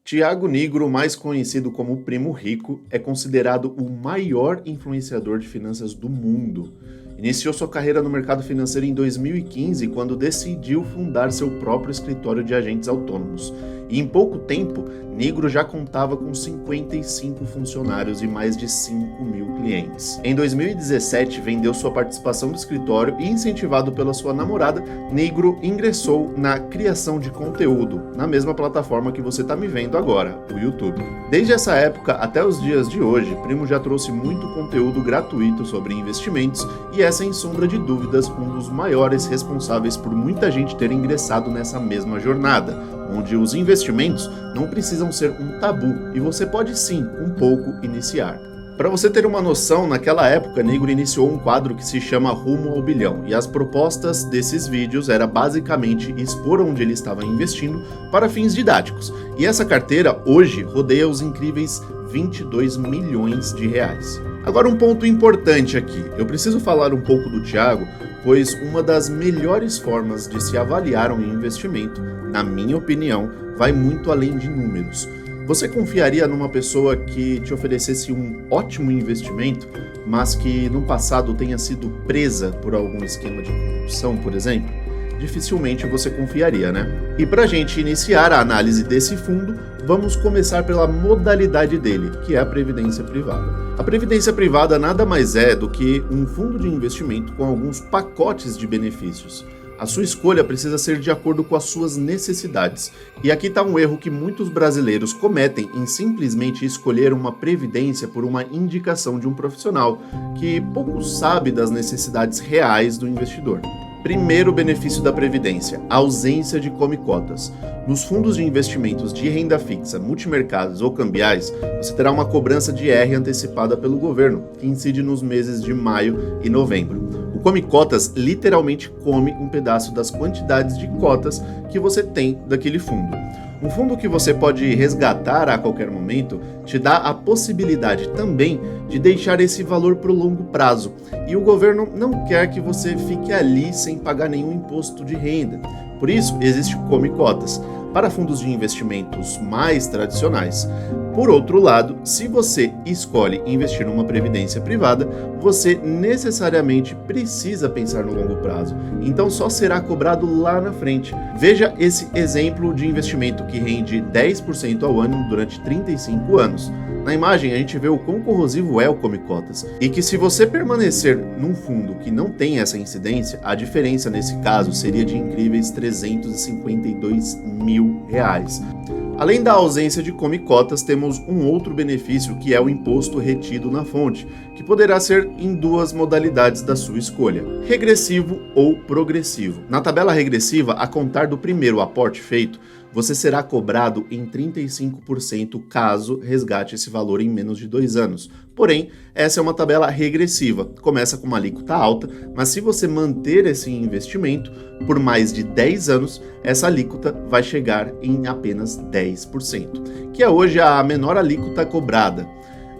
Tiago Nigro, mais conhecido como o Primo Rico, é considerado o maior influenciador de finanças do mundo. Iniciou sua carreira no mercado financeiro em 2015, quando decidiu fundar seu próprio escritório de agentes autônomos. E em pouco tempo, Nigro já contava com 55 funcionários e mais de 5 mil clientes. Em 2017, vendeu sua participação do escritório e, incentivado pela sua namorada, Nigro ingressou na criação de conteúdo, na mesma plataforma que você está me vendo agora, o YouTube. Desde essa época até os dias de hoje, Primo já trouxe muito conteúdo gratuito sobre investimentos e é, sem sombra de dúvidas, um dos maiores responsáveis por muita gente ter ingressado nessa mesma jornada, onde os investimentos não precisam ser um tabu e você pode sim, um pouco, iniciar. Para você ter uma noção, naquela época, Nigro iniciou um quadro que se chama Rumo ao Bilhão, e as propostas desses vídeos era basicamente expor onde ele estava investindo para fins didáticos. E essa carteira, hoje, rodeia os incríveis 22 milhões de reais. Agora, um ponto importante aqui. Eu preciso falar um pouco do Thiago, pois uma das melhores formas de se avaliar um investimento, na minha opinião, vai muito além de números. Você confiaria numa pessoa que te oferecesse um ótimo investimento, mas que no passado tenha sido presa por algum esquema de corrupção, por exemplo? Dificilmente você confiaria, né? E para a gente iniciar a análise desse fundo, vamos começar pela modalidade dele, que é a previdência privada. A previdência privada nada mais é do que um fundo de investimento com alguns pacotes de benefícios. A sua escolha precisa ser de acordo com as suas necessidades. E aqui está um erro que muitos brasileiros cometem em simplesmente escolher uma previdência por uma indicação de um profissional que pouco sabe das necessidades reais do investidor. Primeiro benefício da previdência: a ausência de come-cotas. Nos fundos de investimentos de renda fixa, multimercados ou cambiais, você terá uma cobrança de IR antecipada pelo governo, que incide nos meses de maio e novembro. O come-cotas literalmente come um pedaço das quantidades de cotas que você tem daquele fundo. Um fundo que você pode resgatar a qualquer momento te dá a possibilidade também de deixar esse valor para o longo prazo. E o governo não quer que você fique ali sem pagar nenhum imposto de renda. Por isso, existe o come-cotas para fundos de investimentos mais tradicionais. Por outro lado, se você escolhe investir numa previdência privada, você necessariamente precisa pensar no longo prazo, então só será cobrado lá na frente. Veja esse exemplo de investimento que rende 10% ao ano durante 35 anos. Na imagem, a gente vê o quão corrosivo é o come-cotas, e que se você permanecer num fundo que não tem essa incidência, a diferença nesse caso seria de incríveis 352 mil reais. Além da ausência de come-cotas, temos um outro benefício que é o imposto retido na fonte, que poderá ser em duas modalidades da sua escolha: regressivo ou progressivo. Na tabela regressiva, a contar do primeiro aporte feito, você será cobrado em 35% caso resgate esse valor em menos de 2 anos. Porém, essa é uma tabela regressiva, começa com uma alíquota alta, mas se você manter esse investimento por mais de 10 anos, essa alíquota vai chegar em apenas 10%, que é hoje a menor alíquota cobrada.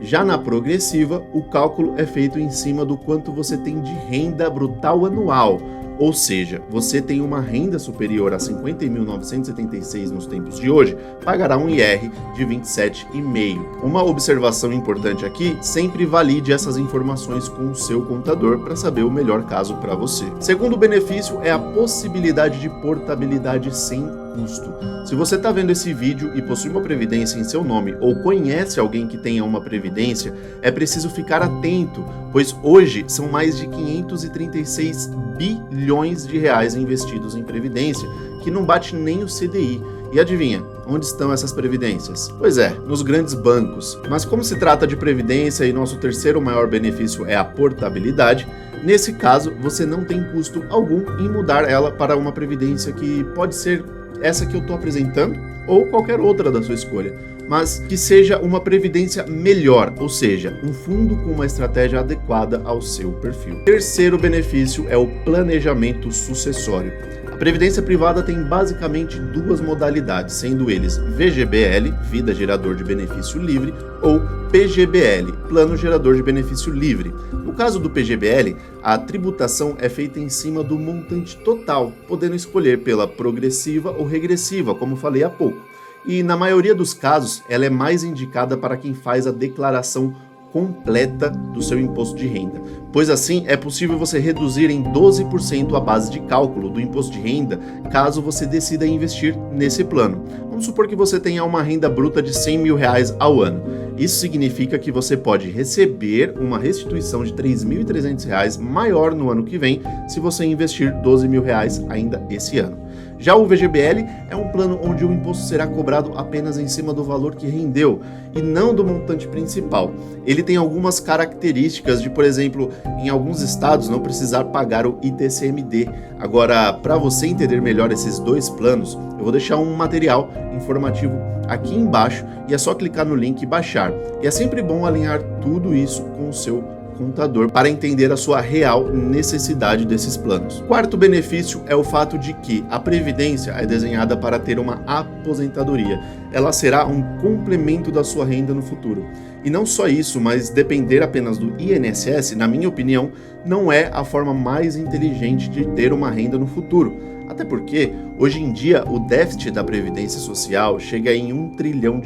Já na progressiva, o cálculo é feito em cima do quanto você tem de renda brutal anual. Ou seja, você tem uma renda superior a 50.976 nos tempos de hoje, pagará um IR de 27,5%. Uma observação importante aqui: sempre valide essas informações com o seu contador para saber o melhor caso para você. Segundo benefício é a possibilidade de portabilidade sem custo. Se você está vendo esse vídeo e possui uma previdência em seu nome ou conhece alguém que tenha uma previdência, é preciso ficar atento, pois hoje são mais de 536 bilhões de reais investidos em previdência, que não bate nem o CDI. E adivinha, onde estão essas previdências? Pois é, nos grandes bancos. Mas como se trata de previdência e nosso terceiro maior benefício é a portabilidade, nesse caso você não tem custo algum em mudar ela para uma previdência que pode ser essa que eu estou apresentando ou qualquer outra da sua escolha, mas que seja uma previdência melhor, ou seja, um fundo com uma estratégia adequada ao seu perfil. Terceiro benefício é o planejamento sucessório. A previdência privada tem basicamente duas modalidades, sendo eles VGBL, Vida Gerador de Benefício Livre, ou PGBL, Plano Gerador de Benefício Livre. No caso do PGBL, a tributação é feita em cima do montante total, podendo escolher pela progressiva ou regressiva, como falei há pouco. e na maioria dos casos ela é mais indicada para quem faz a declaração completa do seu imposto de renda, pois assim é possível você reduzir em 12% a base de cálculo do imposto de renda caso você decida investir nesse plano. Vamos supor que você tenha uma renda bruta de R$100 mil ao ano. Isso significa que você pode receber uma restituição de R$3.300 maior no ano que vem se você investir R$12 mil ainda esse ano. Já o VGBL é um plano onde o imposto será cobrado apenas em cima do valor que rendeu e não do montante principal. Ele tem algumas características de, por exemplo, em alguns estados não precisar pagar o ITCMD. Agora, para você entender melhor esses dois planos, eu vou deixar um material informativo aqui embaixo e é só clicar no link e baixar. E é sempre bom alinhar tudo isso com o seu contador para entender a sua real necessidade desses planos. Quarto benefício é o fato de que a Previdência é desenhada para ter uma aposentadoria. Ela será um complemento da sua renda no futuro. E não só isso, mas depender apenas do INSS, na minha opinião, não é a forma mais inteligente de ter uma renda no futuro. Até porque, hoje em dia, o déficit da Previdência Social chega em R$1 trilhão.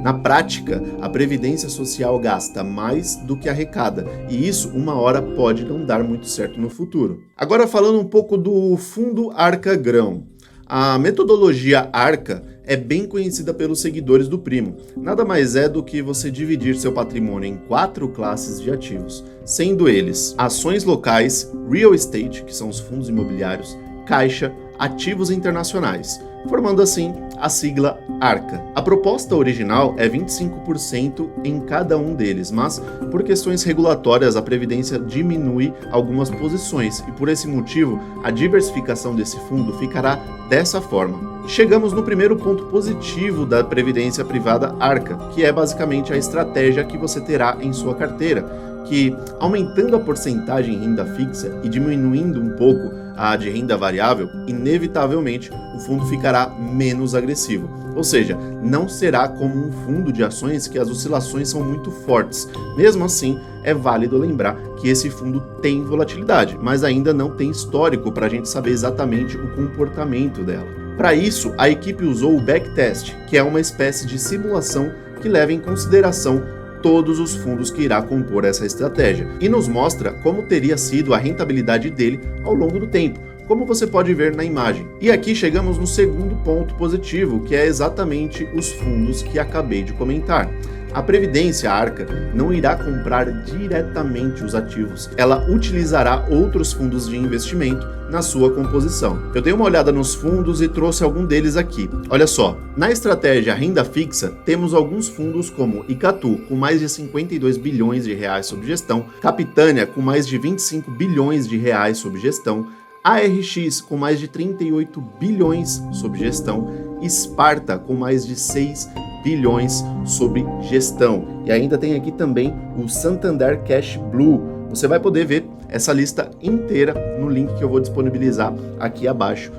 Na prática, a Previdência Social gasta mais do que arrecada, e isso uma hora pode não dar muito certo no futuro. Agora falando um pouco do Fundo Arca Grão. A metodologia Arca é bem conhecida pelos seguidores do Primo. Nada mais é do que você dividir seu patrimônio em 4 classes de ativos, sendo eles ações locais, real estate, que são os fundos imobiliários, caixa, ativos internacionais, formando assim a sigla ARCA. A proposta original é 25% em cada um deles, mas por questões regulatórias a Previdência diminui algumas posições e por esse motivo a diversificação desse fundo ficará dessa forma. Chegamos no primeiro ponto positivo da Previdência Privada ARCA, que é basicamente a estratégia que você terá em sua carteira, que aumentando a porcentagem em renda fixa e diminuindo um pouco a de renda variável, inevitavelmente o fundo ficará menos agressivo. Ou seja, não será como um fundo de ações que as oscilações são muito fortes. Mesmo assim, é válido lembrar que esse fundo tem volatilidade, mas ainda não tem histórico para a gente saber exatamente o comportamento dela. Para isso, a equipe usou o backtest, que é uma espécie de simulação que leva em consideração todos os fundos que irá compor essa estratégia e nos mostra como teria sido a rentabilidade dele ao longo do tempo, como você pode ver na imagem. E aqui chegamos no segundo ponto positivo, que é exatamente os fundos que acabei de comentar. A Previdência Arca não irá comprar diretamente os ativos, ela utilizará outros fundos de investimento na sua composição. Eu dei uma olhada nos fundos e trouxe algum deles aqui. Olha só, na estratégia renda fixa, temos alguns fundos como Icatu, com mais de 52 bilhões de reais sob gestão, Capitânia, com mais de 25 bilhões de reais sob gestão, ARX, com mais de 38 bilhões sob gestão, Sparta, com mais de 6 bilhões sob gestão. E ainda tem aqui também o Santander Cash Blue. Você vai poder ver essa lista inteira no link que eu vou disponibilizar aqui abaixo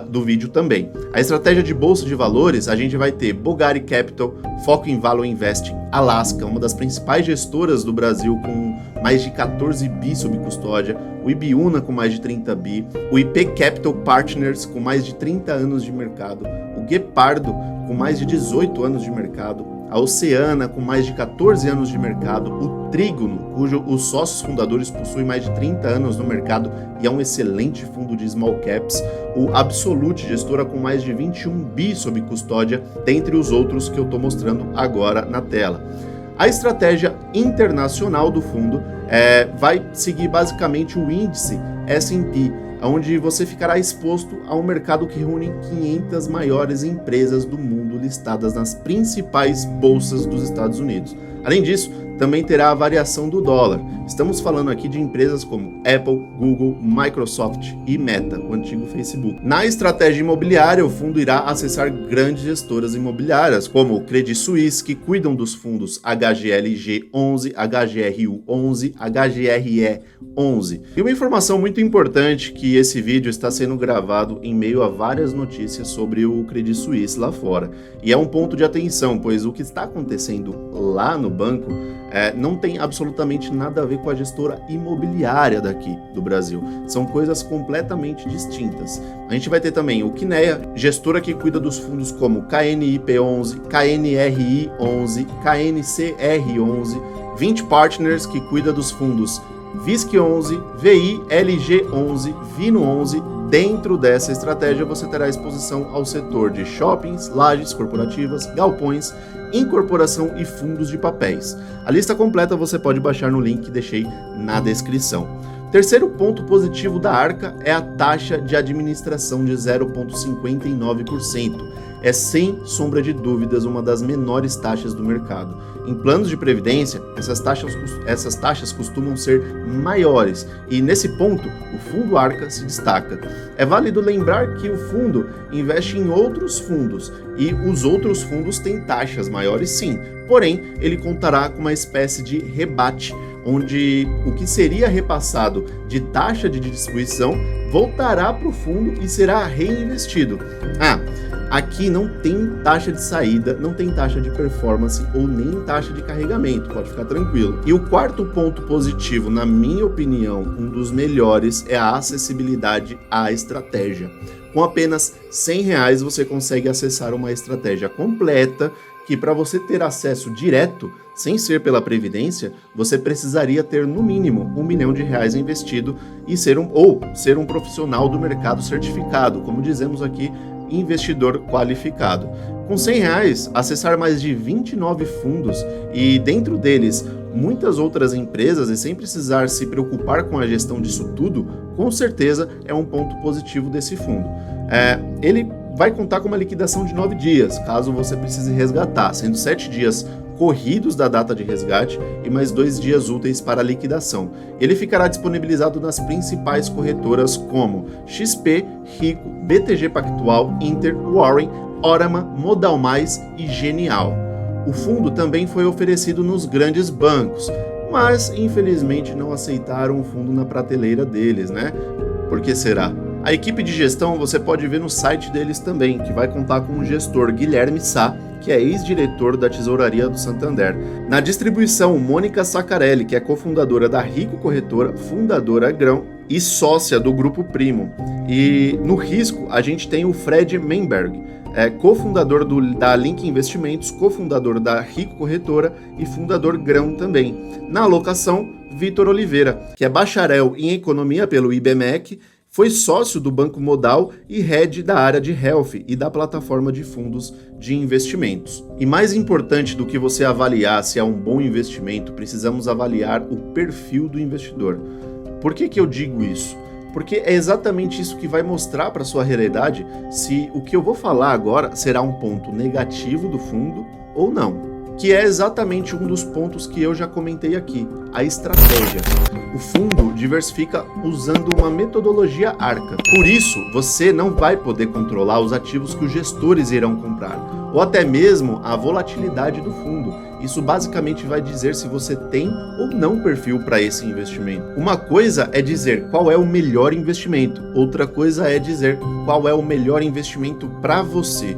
do vídeo também. A estratégia de bolsa de valores, a gente vai ter Bogari Capital, foco em Value Investing, Alaska, uma das principais gestoras do Brasil com mais de 14 bi sob custódia, o Ibiúna com mais de 30 bi, o IP Capital Partners com mais de 30 anos de mercado, o Guepardo com mais de 18 anos de mercado, a Oceana com mais de 14 anos de mercado, o Trígono, cujo os sócios fundadores possuem mais de 30 anos no mercado e é um excelente fundo de small caps, o Absolute, gestora com mais de 21 bi sob custódia, dentre os outros que eu estou mostrando agora na tela. A estratégia internacional do fundo vai seguir basicamente o índice S&P, onde você ficará exposto a um mercado que reúne 500 maiores empresas do mundo listadas nas principais bolsas dos Estados Unidos. Além disso, também terá a variação do dólar. Estamos falando aqui de empresas como Apple, Google, Microsoft e Meta, o antigo Facebook. Na estratégia imobiliária, o fundo irá acessar grandes gestoras imobiliárias, como o Credit Suisse, que cuidam dos fundos HGLG 11, HGRU 11, HGRE 11. E uma informação muito importante que esse vídeo está sendo gravado em meio a várias notícias sobre o Credit Suisse lá fora. E é um ponto de atenção, pois o que está acontecendo lá no banco não tem absolutamente nada a ver com a gestora imobiliária daqui do Brasil. São coisas completamente distintas. A gente vai ter também o Kinea, gestora que cuida dos fundos como KNIP11, KNRI11, KNCR11, 20 Partners, que cuida dos fundos VISC11, VILG11, VINO11. Dentro dessa estratégia, você terá exposição ao setor de shoppings, lajes corporativas, galpões, incorporação e fundos de papéis. A lista completa você pode baixar no link que deixei na descrição. Terceiro ponto positivo da Arca é a taxa de administração de 0,59%. É sem sombra de dúvidas uma das menores taxas do mercado. Em planos de previdência, essas taxas costumam ser maiores e nesse ponto o Fundo Arca se destaca. É válido lembrar que o fundo investe em outros fundos e os outros fundos têm taxas maiores sim, porém ele contará com uma espécie de rebate, onde o que seria repassado de taxa de distribuição voltará para o fundo e será reinvestido. Aqui não tem taxa de saída, não tem taxa de performance ou nem taxa de carregamento, pode ficar tranquilo. E o quarto ponto positivo, na minha opinião, um dos melhores, é a acessibilidade à estratégia. Com apenas R$100 você consegue acessar uma estratégia completa que, para você ter acesso direto, sem ser pela Previdência, você precisaria ter no mínimo R$1 milhão investido e ser um profissional do mercado certificado, como dizemos aqui, investidor qualificado. Com R$100, acessar mais de 29 fundos e dentro deles muitas outras empresas e sem precisar se preocupar com a gestão disso tudo, com certeza é um ponto positivo desse fundo. Ele vai contar com uma liquidação de 9 dias, caso você precise resgatar, sendo 7 dias corridos da data de resgate e mais 2 dias úteis para a liquidação. Ele ficará disponibilizado nas principais corretoras como XP, Rico, BTG Pactual, Inter, Warren, Orama, Modal Mais e Genial. O fundo também foi oferecido nos grandes bancos, mas infelizmente não aceitaram o fundo na prateleira deles, né? Por que será? A equipe de gestão você pode ver no site deles também, que vai contar com o gestor Guilherme Sá, que é ex-diretor da Tesouraria do Santander. Na distribuição, Mônica Sacarelli, que é cofundadora da Rico Corretora, fundadora Grão e sócia do Grupo Primo. E no risco, a gente tem o Fred Menberg, cofundador da Link Investimentos, cofundador da Rico Corretora e fundador Grão também. Na alocação, Vitor Oliveira, que é bacharel em Economia pelo IBMEC, foi sócio do Banco Modal e head da área de Health e da plataforma de fundos de investimentos. E mais importante do que você avaliar se é um bom investimento, precisamos avaliar o perfil do investidor. Por que eu digo isso? Porque é exatamente isso que vai mostrar para sua realidade se o que eu vou falar agora será um ponto negativo do fundo ou não. Que é exatamente um dos pontos que eu já comentei aqui, a estratégia. O fundo diversifica usando uma metodologia Arca. Por isso, você não vai poder controlar os ativos que os gestores irão comprar, ou até mesmo a volatilidade do fundo. Isso basicamente vai dizer se você tem ou não perfil para esse investimento. Uma coisa é dizer qual é o melhor investimento, outra coisa é dizer qual é o melhor investimento para você.